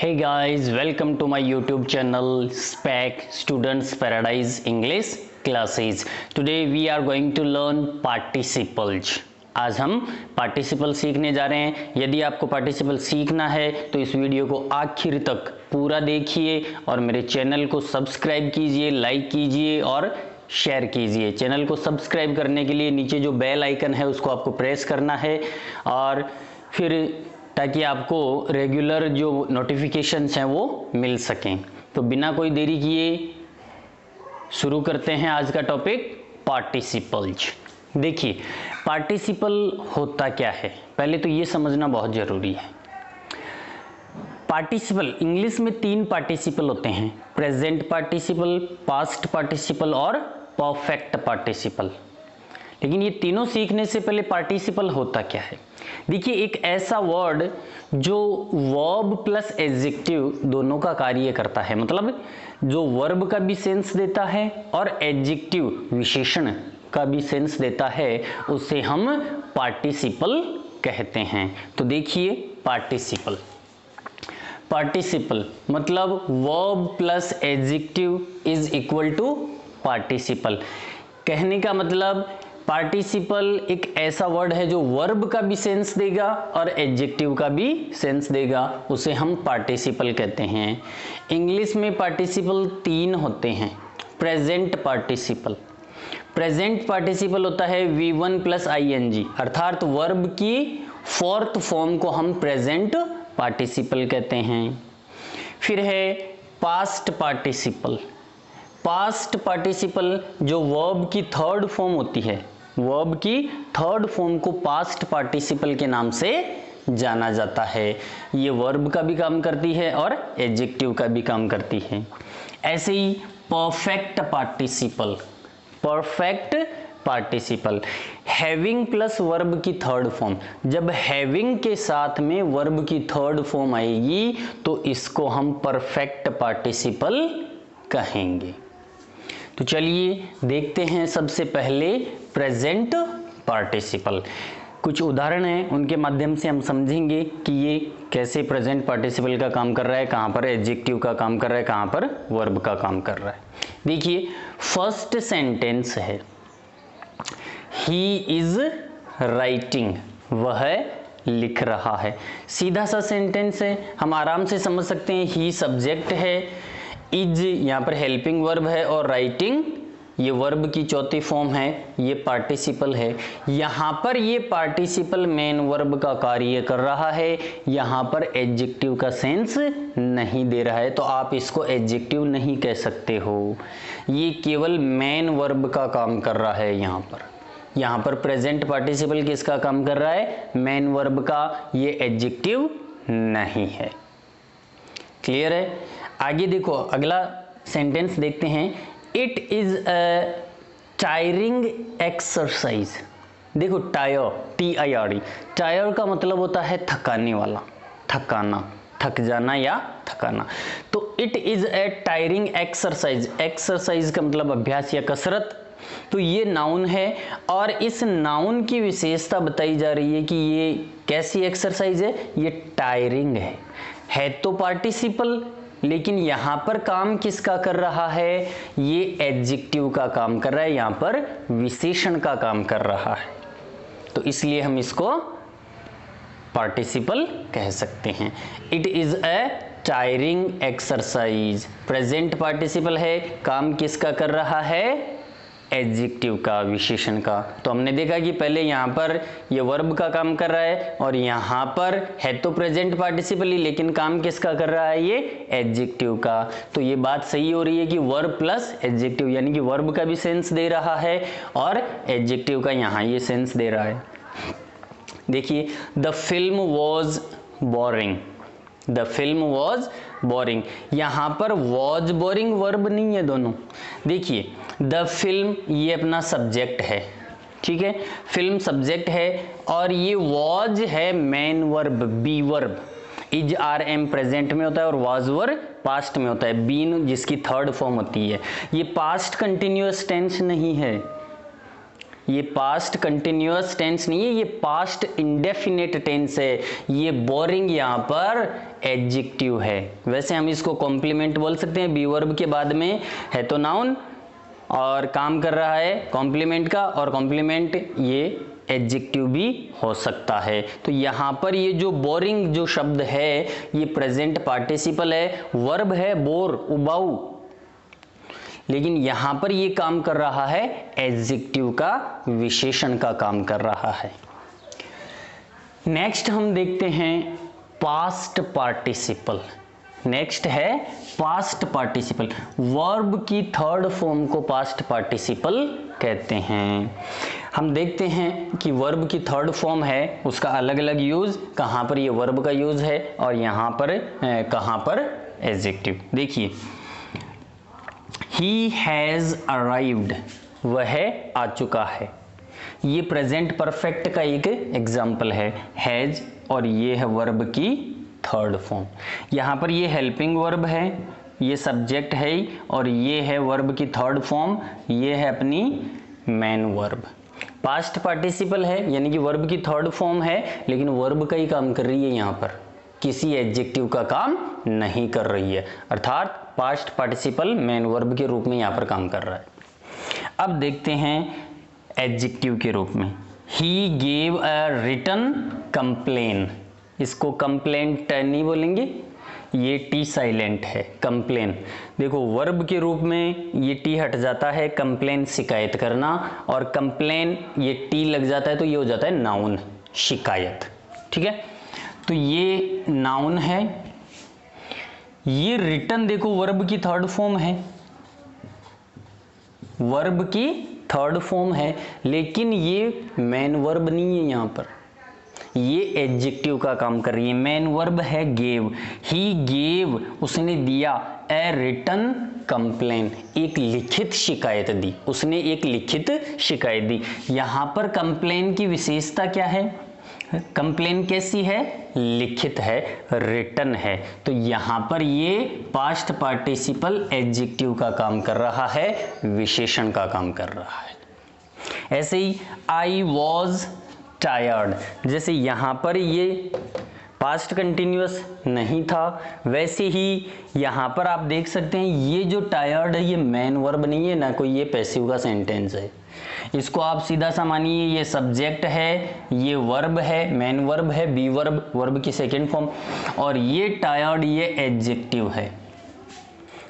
Hey guys, welcome to my YouTube channel SPAC Students Paradise English Classes. Today we are going to learn participles. आज हम participle सीखने जा रहे हैं। यदि आपको पार्टिसिपल सीखना है तो इस वीडियो को आखिर तक पूरा देखिए और मेरे चैनल को सब्सक्राइब कीजिए, लाइक कीजिए और शेयर कीजिए। चैनल को सब्सक्राइब करने के लिए नीचे जो बेल आइकन है उसको आपको प्रेस करना है और फिर ताकि आपको रेगुलर जो नोटिफिकेशंस हैं वो मिल सकें। तो बिना कोई देरी किए शुरू करते हैं आज का टॉपिक पार्टिसिपल्स। देखिए पार्टिसिपल होता क्या है, पहले तो ये समझना बहुत ज़रूरी है। पार्टिसिपल इंग्लिश में 3 पार्टिसिपल होते हैं, प्रेजेंट पार्टिसिपल, पास्ट पार्टिसिपल और परफेक्ट पार्टिसिपल। लेकिन ये तीनों सीखने से पहले पार्टिसिपल होता क्या है। देखिए एक ऐसा वर्ड जो वर्ब प्लस एडजेक्टिव दोनों का कार्य करता है, मतलब जो वर्ब का भी सेंस देता है और एडजेक्टिव विशेषण का भी सेंस देता है, उसे हम पार्टिसिपल कहते हैं। तो देखिए पार्टिसिपल मतलब verb plus adjective is equal to participle. कहने का मतलब पार्टिसिपल एक ऐसा वर्ड है जो वर्ब का भी सेंस देगा और एडजेक्टिव का भी सेंस देगा, उसे हम पार्टिसिपल कहते हैं। इंग्लिश में पार्टिसिपल 3 होते हैं। प्रेजेंट पार्टिसिपल होता है V1 प्लस ING, अर्थात वर्ब की 4th फॉर्म को हम प्रेजेंट पार्टिसिपल कहते हैं। फिर है पास्ट पार्टिसिपल जो वर्ब की 3rd फॉर्म होती है, वर्ब की 3rd फॉर्म को पास्ट पार्टिसिपल के नाम से जाना जाता है। ये वर्ब का भी काम करती है और एडजेक्टिव का भी काम करती है। ऐसे ही perfect participle having plus verb की 3rd फॉर्म, जब हैविंग के साथ में वर्ब की 3rd फॉर्म आएगी तो इसको हम परफेक्ट पार्टिसिपल कहेंगे। तो चलिए देखते हैं सबसे पहले प्रेजेंट पार्टिसिपल। कुछ उदाहरण हैं, उनके माध्यम से हम समझेंगे कि ये कैसे प्रेजेंट पार्टिसिपल का काम कर रहा है, कहाँ पर एडजेक्टिव का काम कर रहा है, कहाँ पर वर्ब का काम कर रहा है। देखिए फर्स्ट सेंटेंस है ही इज राइटिंग, वह लिख रहा है। सीधा सा सेंटेंस है, हम आराम से समझ सकते हैं। ही सब्जेक्ट है, इज यहाँ पर हेल्पिंग वर्ब है और राइटिंग ये वर्ब की 4थी फॉर्म है, ये पार्टिसिपल है। यहाँ पर ये पार्टिसिपल मेन वर्ब का कार्य कर रहा है, यहाँ पर एडजेक्टिव का सेंस नहीं दे रहा है, तो आप इसको एडजेक्टिव नहीं कह सकते हो। ये केवल मेन वर्ब का काम कर रहा है। यहाँ पर प्रेजेंट पार्टिसिपल किसका काम कर रहा है, मेन वर्ब का, ये एडजेक्टिव नहीं है। क्लियर है। आगे देखो अगला सेंटेंस देखते हैं। It is a tiring exercise. देखो टायर, TIRE, टायर का मतलब होता है थकाने वाला, थकाना, थक जाना या थकाना। तो it is a tiring exercise, exercise का मतलब अभ्यास या कसरत। तो ये नाउन है और इस नाउन की विशेषता बताई जा रही है कि ये कैसी एक्सरसाइज है, ये टायरिंग है तो पार्टिसिपल, लेकिन यहाँ पर काम किसका कर रहा है, ये एडजेक्टिव का काम कर रहा है, यहाँ पर विशेषण का काम कर रहा है, तो इसलिए हम इसको पार्टिसिपल कह सकते हैं। It is a tiring exercise, present participle है, काम किसका कर रहा है, एडजेक्टिव का, विशेषण का। तो हमने देखा कि पहले यहाँ पर ये वर्ब का काम कर रहा है और यहाँ पर है तो प्रेजेंट पार्टिसिपल ही, लेकिन काम किसका कर रहा है, ये एडजेक्टिव का। तो ये बात सही हो रही है कि वर्ब प्लस एडजेक्टिव, यानी कि वर्ब का भी सेंस दे रहा है और एडजेक्टिव का यहाँ ये सेंस दे रहा है। देखिए the film was boring, the film was boring, यहाँ पर वॉज बोरिंग वर्ब नहीं है दोनों। देखिए द फिल्म ये अपना सब्जेक्ट है, ठीक है, फिल्म सब्जेक्ट है और ये वॉज है main verb, be verb. Is RM present में होता है और वॉज वर्ब पास्ट में होता है, बीन जिसकी 3rd फॉर्म होती है। ये पास्ट कंटिन्यूअस टेंस नहीं है, ये पास्ट कंटिन्यूअस टेंस नहीं है, ये पास्ट इंडेफिनिट टेंस है। ये बोरिंग यहाँ पर एडजेक्टिव है। वैसे हम इसको कॉम्प्लीमेंट बोल सकते हैं, बी वर्ब के बाद में है तो नाउन और काम कर रहा है कॉम्प्लीमेंट का, और कॉम्प्लीमेंट ये एडजेक्टिव भी हो सकता है। तो यहाँ पर ये जो बोरिंग जो शब्द है ये प्रेजेंट पार्टिसिपल है, वर्ब है बोर, उबाऊ, लेकिन यहां पर ये काम कर रहा है एडजेक्टिव का, विशेषण का काम कर रहा है। नेक्स्ट हम देखते हैं पास्ट पार्टिसिपल। नेक्स्ट है पास्ट पार्टिसिपल। वर्ब की थर्ड फॉर्म को पास्ट पार्टिसिपल कहते हैं। हम देखते हैं कि वर्ब की थर्ड फॉर्म है, उसका अलग अलग यूज, कहां पर ये वर्ब का यूज है और यहां पर कहां पर एडजेक्टिव। देखिए, He has arrived, वह आ चुका है। ये प्रेजेंट परफेक्ट का एक एग्जाम्पल है, हैज, और ये है वर्ब की थर्ड फॉर्म। यहाँ पर ये हेल्पिंग वर्ब है, ये सब्जेक्ट है, और ये है वर्ब की थर्ड फॉर्म, ये है अपनी मेन वर्ब। पास्ट पार्टिसिपल है यानी कि वर्ब की थर्ड फॉर्म है, लेकिन वर्ब का ही काम कर रही है, यहाँ पर किसी एडजेक्टिव का काम नहीं कर रही है, अर्थात पास्ट पार्टिसिपल मेन वर्ब के रूप में यहाँ पर काम कर रहा है। अब देखते हैं एडजेक्टिव के रूप में, he gave a written complain. इसको कंप्लेंट नहीं बोलेंगे, ये टी साइलेंट है, कंप्लेन। देखो वर्ब के रूप में ये टी हट जाता है, कंप्लेन शिकायत करना, और कंप्लेन ये टी लग जाता है तो ये हो जाता है नाउन, शिकायत। ठीक है, तो ये नाउन है। ये रिटन देखो वर्ब की थर्ड फॉर्म है, वर्ब की थर्ड फॉर्म है, लेकिन ये मेन वर्ब नहीं है, यहां पर ये एडजेक्टिव का काम कर रही है। मेन वर्ब है गेव, ही गेव, उसने दिया, ए रिटन कंप्लेन, एक लिखित शिकायत दी, उसने एक लिखित शिकायत दी। यहां पर कंप्लेन की विशेषता क्या है? कंप्लेन कैसी है? लिखित है, रिटन है। तो यहां पर ये पास्ट पार्टिसिपल एडजेक्टिव का काम कर रहा है, विशेषण का काम कर रहा है। ऐसे ही आई वॉज टायर्ड, जैसे यहां पर ये पास्ट कंटिन्यूअस नहीं था, वैसे ही यहां पर आप देख सकते हैं ये जो टायर्ड है ये मेन वर्ब नहीं है, ना कोई ये पैसिव का सेंटेंस है। इसको आप सीधा सा मानिए ये सब्जेक्ट है, ये वर्ब है, मेन वर्ब है, बी वर्ब, वर्ब की सेकेंड फॉर्म, और ये टायर्ड ये एडजेक्टिव है,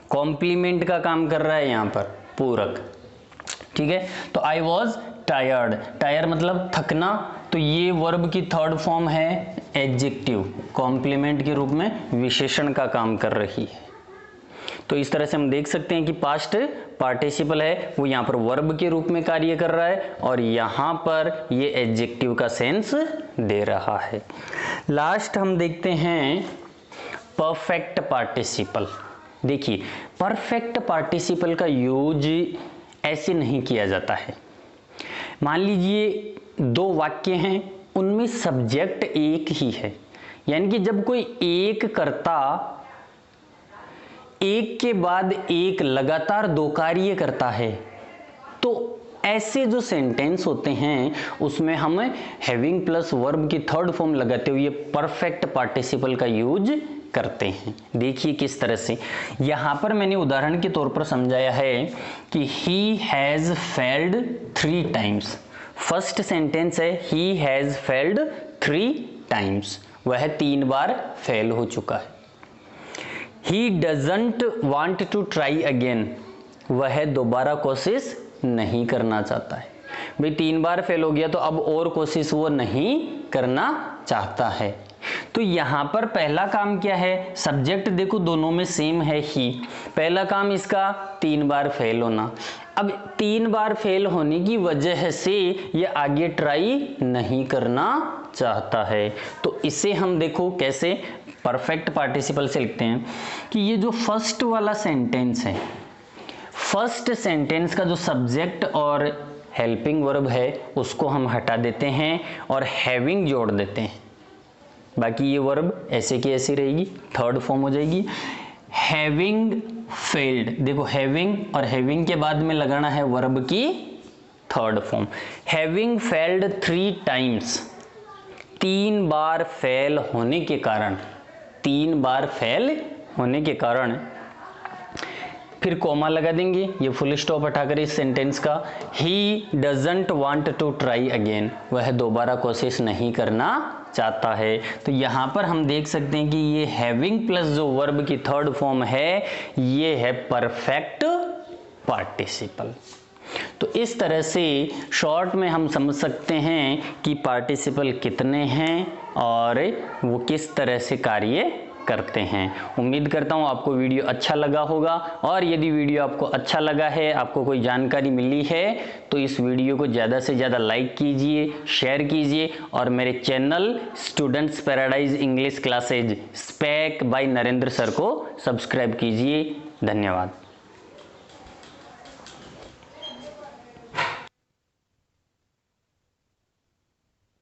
कॉम्प्लीमेंट का काम कर रहा है यहां पर, पूरक। ठीक है, तो आई वॉज टायर्ड, टायर मतलब थकना, तो ये वर्ब की थर्ड फॉर्म है, एडजेक्टिव, कॉम्प्लीमेंट के रूप में विशेषण का काम कर रही है। तो इस तरह से हम देख सकते हैं कि पास्ट पार्टिसिपल है वो यहाँ पर वर्ब के रूप में कार्य कर रहा है, और यहाँ पर ये एडजेक्टिव का सेंस दे रहा है। लास्ट हम देखते हैं परफेक्ट पार्टिसिपल। देखिए, परफेक्ट पार्टिसिपल का यूज ऐसे नहीं किया जाता है। मान लीजिए दो वाक्य हैं, उनमें सब्जेक्ट एक ही है, यानी कि जब कोई एक कर्ता एक के बाद एक लगातार दो कार्य करता है, तो ऐसे जो सेंटेंस होते हैं उसमें हम हैविंग प्लस वर्ब की थर्ड फॉर्म लगाते हुए परफेक्ट पार्टिसिपल का यूज करते हैं। देखिए किस तरह से, यहां पर मैंने उदाहरण के तौर पर समझाया है कि he has failed 3 times. First sentence है ही हैज फेल्ड 3 टाइम्स, वह 3 बार फेल हो चुका है। He doesn't want to try again, वह दोबारा कोशिश नहीं करना चाहता है। भाई 3 बार फेल हो गया तो अब और कोशिश वो नहीं करना चाहता है। तो यहां पर पहला काम क्या है? सब्जेक्ट देखो दोनों में सेम है ही, पहला काम इसका 3 बार फेल होना। अब 3 बार फेल होने की वजह से ये आगे ट्राई नहीं करना चाहता है। तो इसे हम देखो कैसे परफेक्ट पार्टिसिपल से लिखते हैं कि ये जो फर्स्ट वाला सेंटेंस है, फर्स्ट सेंटेंस का जो सब्जेक्ट और हेल्पिंग वर्ब है उसको हम हटा देते हैं और हैविंग जोड़ देते हैं। बाकी ये वर्ब ऐसे की ऐसी रहेगी, थर्ड फॉर्म हो जाएगी। हैविंग फेल्ड, देखो हैविंग और हैविंग के बाद में लगाना है वर्ब की third form. Having failed 3 times, 3 बार फेल होने के कारण, 3 बार फेल होने के कारण, फिर कोमा लगा देंगे, ये फुल स्टॉप हटाकर इस सेंटेंस का, he doesn't want to try again, वह दोबारा कोशिश नहीं करना चाहता है। तो यहाँ पर हम देख सकते हैं कि ये हैविंग प्लस जो वर्ब की थर्ड फॉर्म है ये है परफेक्ट पार्टिसिपल। तो इस तरह से शॉर्ट में हम समझ सकते हैं कि पार्टिसिपल कितने हैं और वो किस तरह से कार्य करते हैं। उम्मीद करता हूँ आपको वीडियो अच्छा लगा होगा, और यदि वीडियो आपको अच्छा लगा है, आपको कोई जानकारी मिली है, तो इस वीडियो को ज़्यादा से ज़्यादा लाइक कीजिए, शेयर कीजिए, और मेरे channel students paradise English classes स्पैक बाय नरेंद्र सर को सब्सक्राइब कीजिए। धन्यवाद।